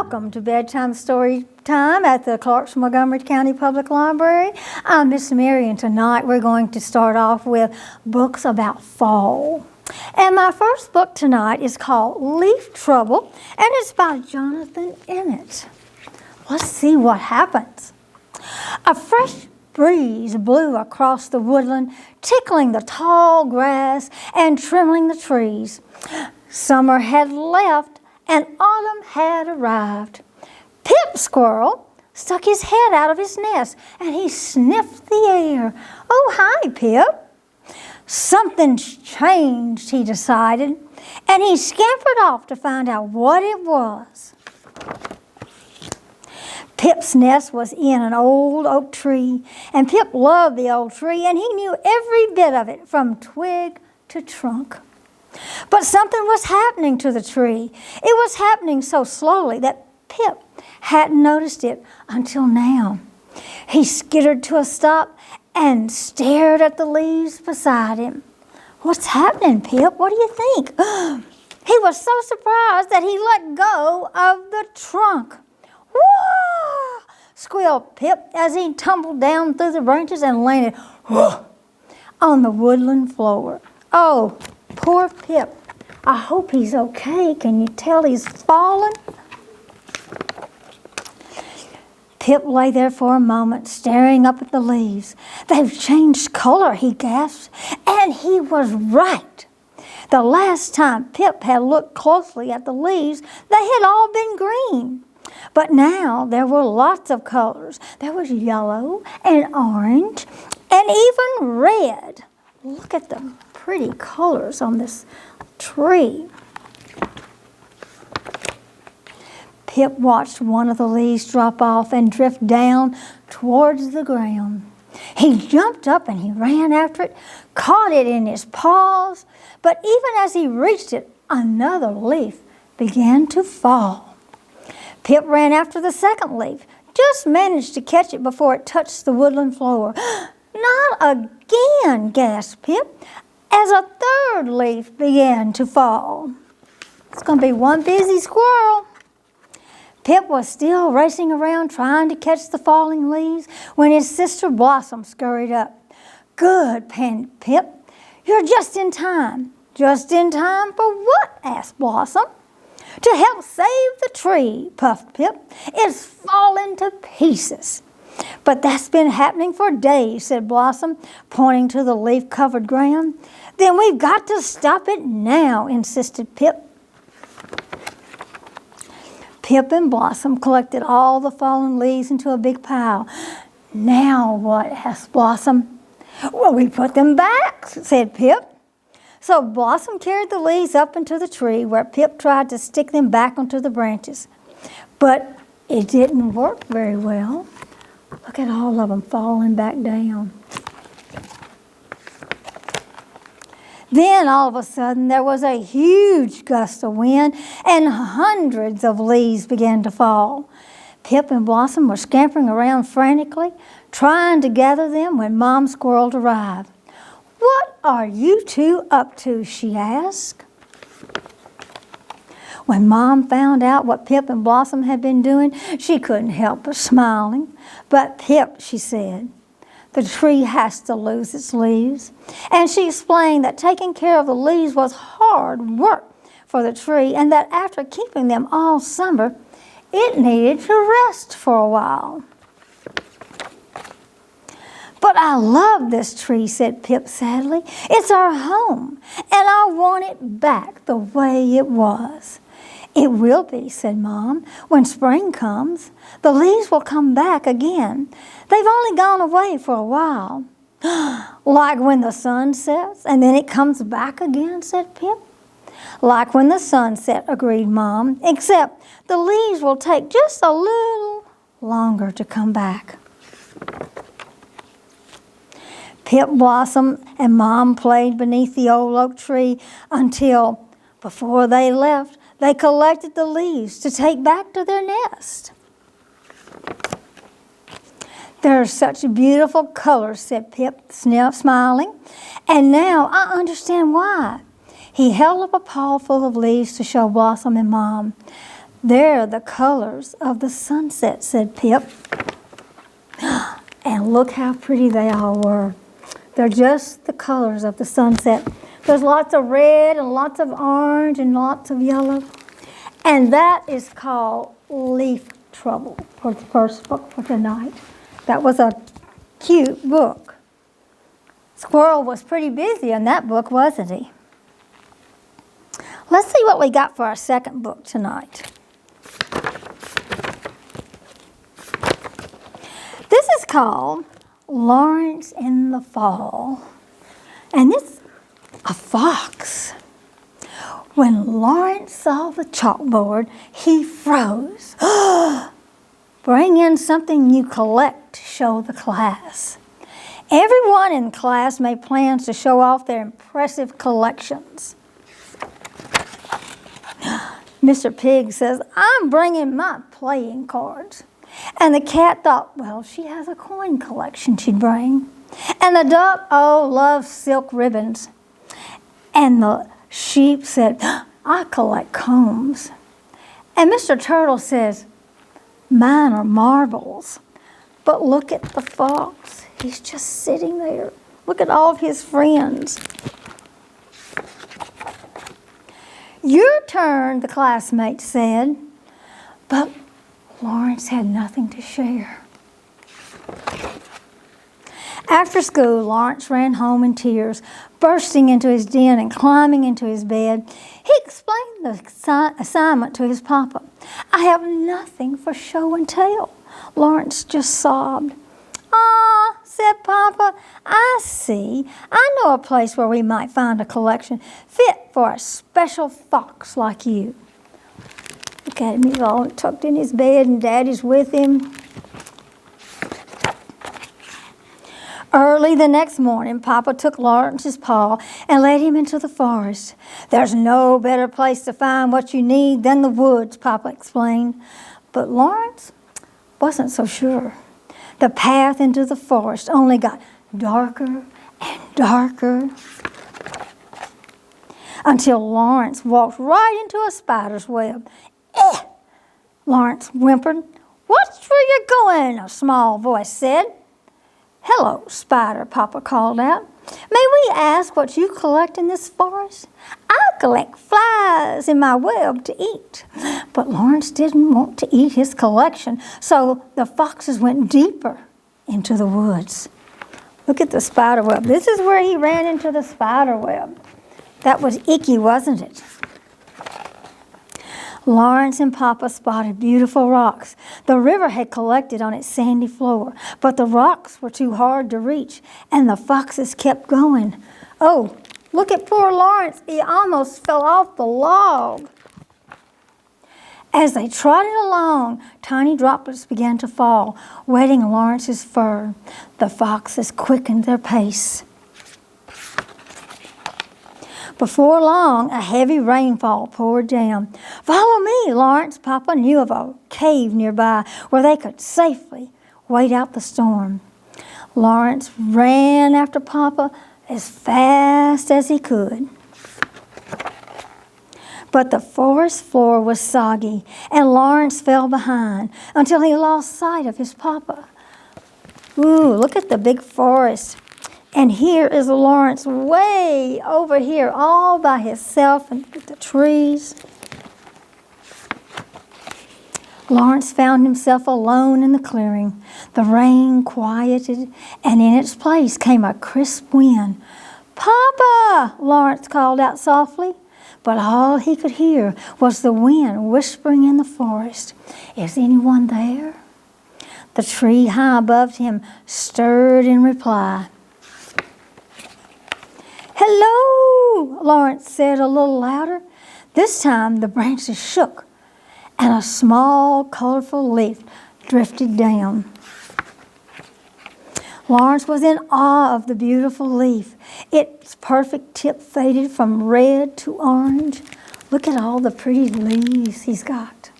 Welcome to Bedtime Story Time at the Clarksville-Montgomery County Public Library. I'm Miss Mary, and tonight we're going to start off with books about fall. And my first book tonight is called Leaf Trouble, and it's by Jonathan Emmett. Let's see what happens. A fresh breeze blew across the woodland, tickling the tall grass and trembling the trees. Summer had left, and autumn had arrived. Pip Squirrel stuck his head out of his nest, and he sniffed the air. "Oh, hi, Pip." Something's changed, he decided, and he scampered off to find out what it was. Pip's nest was in an old oak tree, and Pip loved the old tree, and he knew every bit of it from twig to trunk. But something was happening to the tree. It was happening so slowly that Pip hadn't noticed it until now. He skittered to a stop and stared at the leaves beside him. "What's happening, Pip? What do you think?" He was so surprised that he let go of the trunk. "Whoa!" squealed Pip as he tumbled down through the branches and landed on the woodland floor. "Oh, poor Pip. I hope he's okay. Can you tell he's fallen?" Pip lay there for a moment, staring up at the leaves. "They've changed color," he gasped, and he was right. The last time Pip had looked closely at the leaves, they had all been green. But now there were lots of colors. There was yellow and orange and even red. Look at the pretty colors on this tree. Pip watched one of the leaves drop off and drift down towards the ground. He jumped up and he ran after it, caught it in his paws, but even as he reached it, another leaf began to fall. Pip ran after the second leaf, just managed to catch it before it touched the woodland floor. "Not again," gasped Pip, as a third leaf began to fall. It's going to be one busy squirrel. Pip was still racing around trying to catch the falling leaves when his sister Blossom scurried up. "Good," panted Pip. "You're just in time." "Just in time for what?" asked Blossom. "To help save the tree," puffed Pip. "It's fallen to pieces." "But that's been happening for days," said Blossom, pointing to the leaf-covered ground. "Then we've got to stop it now," insisted Pip. Pip and Blossom collected all the fallen leaves into a big pile. "Now what?" asked Blossom. "Well, we put them back," said Pip. So Blossom carried the leaves up into the tree, where Pip tried to stick them back onto the branches. But it didn't work very well. Look at all of them falling back down. Then all of a sudden there was a huge gust of wind and hundreds of leaves began to fall. Pip and Blossom were scampering around frantically, trying to gather them when Mom Squirrel arrived. "What are you two up to?" she asked. When Mom found out what Pip and Blossom had been doing, she couldn't help but smiling. "But Pip," she said, "the tree has to lose its leaves." And she explained that taking care of the leaves was hard work for the tree and that after keeping them all summer, it needed to rest for a while. "But I love this tree," said Pip sadly. "It's our home, and I want it back the way it was." "It will be," said Mom. "When spring comes, the leaves will come back again. They've only gone away for a while." "Like when the sun sets and then it comes back again," said Pip. "Like when the sun set," agreed Mom, "except the leaves will take just a little longer to come back." Pip, Blossom, and Mom played beneath the old oak tree until, before they left, they collected the leaves to take back to their nest. "They're such beautiful colors," said Pip, smiling. "And now I understand why." He held up a paw full of leaves to show Blossom and Mom. "They're the colors of the sunset," said Pip. And look how pretty they all were. They're just the colors of the sunset. There's lots of red and lots of orange and lots of yellow. And that is called Leaf Trouble for the first book for tonight. That was a cute book. Squirrel was pretty busy in that book, wasn't he? Let's see what we got for our second book tonight. This is called Lawrence in the Fall. And it's a fox. When Lawrence saw the chalkboard, he froze. "Bring in something you collect to show the class." Everyone in class made plans to show off their impressive collections. Mr. Pig says, "I'm bringing my playing cards." And the cat thought, well, she has a coin collection she'd bring. And the duck, loves silk ribbons. And the sheep said, "I collect combs." And Mr. Turtle says, "Mine are marbles." But look at the fox. He's just sitting there. Look at all of his friends. "Your turn," the classmate said. But Lawrence had nothing to share. After school, Lawrence ran home in tears, bursting into his den and climbing into his bed. He explained the assignment to his papa. "I have nothing for show and tell." Lawrence just sobbed. "Ah," said Papa, "I see. I know a place where we might find a collection fit for a special fox like you." Look at him, he's all tucked in his bed and Daddy's with him. Early the next morning, Papa took Lawrence's paw and led him into the forest. "There's no better place to find what you need than the woods," Papa explained. But Lawrence wasn't so sure. The path into the forest only got darker and darker until Lawrence walked right into a spider's web. "Eh!" Lawrence whimpered. "Watch where you're going," a small voice said. "Hello, Spider," Papa called out. "May we ask what you collect in this forest?" "I collect flies in my web to eat." But Lawrence didn't want to eat his collection, so the foxes went deeper into the woods. Look at the spider web. This is where he ran into the spider web. That was icky, wasn't it? Lawrence and Papa spotted beautiful rocks the river had collected on its sandy floor, but the rocks were too hard to reach, and the foxes kept going. Oh, look at poor Lawrence. He almost fell off the log. As they trotted along, tiny droplets began to fall, wetting Lawrence's fur. The foxes quickened their pace. Before long, a heavy rainfall poured down. "Follow me, Lawrence." Papa knew of a cave nearby where they could safely wait out the storm. Lawrence ran after Papa as fast as he could. But the forest floor was soggy, and Lawrence fell behind until he lost sight of his Papa. Ooh, look at the big forest. And here is Lawrence way over here all by himself and with the trees. Lawrence found himself alone in the clearing. The rain quieted, and in its place came a crisp wind. "Papa!" Lawrence called out softly, but all he could hear was the wind whispering in the forest. "Is anyone there?" The tree high above him stirred in reply. "Hello!" Lawrence said a little louder. This time the branches shook, and a small, colorful leaf drifted down. Lawrence was in awe of the beautiful leaf. Its perfect tip faded from red to orange. Look at all the pretty leaves he's got.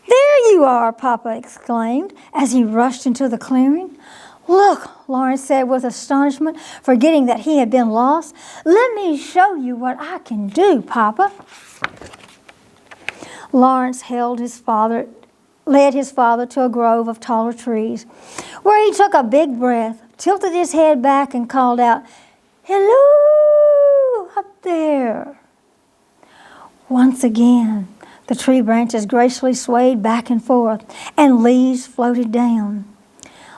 "There you are," Papa exclaimed as he rushed into the clearing. "Look," Lawrence said with astonishment, forgetting that he had been lost. "Let me show you what I can do, Papa." Lawrence led his father to a grove of taller trees, where he took a big breath, tilted his head back, and called out, "Hello, up there." Once again, the tree branches gracefully swayed back and forth, and leaves floated down.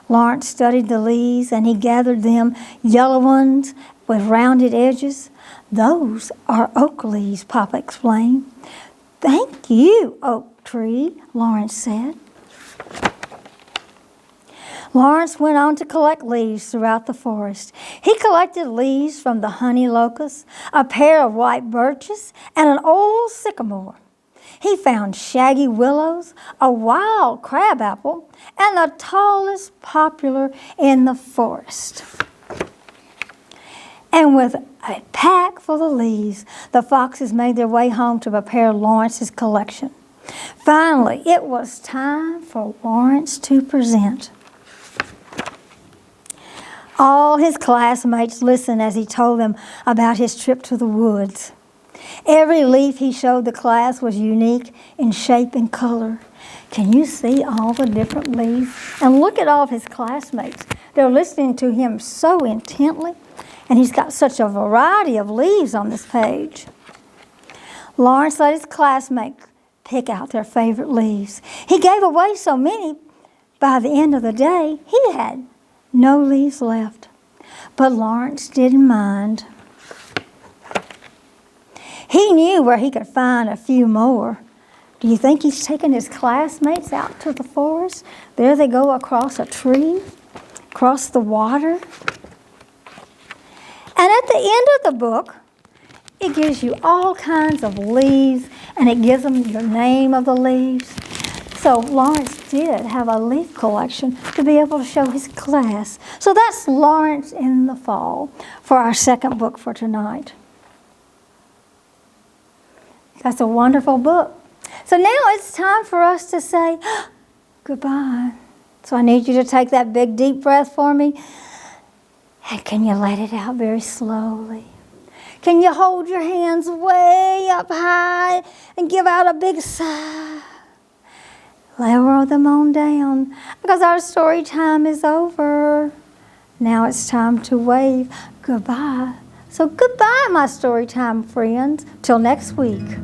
Lawrence studied the leaves, and he gathered them, yellow ones with rounded edges. "Those are oak leaves," Papa explained. "Thank you, oak tree," Lawrence said. Lawrence went on to collect leaves throughout the forest. He collected leaves from the honey locust, a pair of white birches, and an old sycamore. He found shaggy willows, a wild crabapple, and the tallest poplar in the forest. And with a pack full of leaves, the foxes made their way home to prepare Lawrence's collection. Finally, it was time for Lawrence to present. All his classmates listened as he told them about his trip to the woods. Every leaf he showed the class was unique in shape and color. Can you see all the different leaves? And look at all of his classmates. They're listening to him so intently, and he's got such a variety of leaves on this page. Lawrence let his classmates pick out their favorite leaves. He gave away so many, by the end of the day, he had no leaves left. But Lawrence didn't mind. He knew where he could find a few more. Do you think he's taking his classmates out to the forest? There they go across a tree, across the water. And at the end of the book, it gives you all kinds of leaves, and it gives them your name of the leaves. So Lawrence did have a leaf collection to be able to show his class. So that's Lawrence in the Fall for our second book for tonight. That's a wonderful book. So now it's time for us to say goodbye. So I need you to take that big deep breath for me. And can you let it out very slowly? Can you hold your hands way up high and give out a big sigh? Lower them on down, because our story time is over. Now it's time to wave goodbye. So goodbye, my story time friends. Till next week.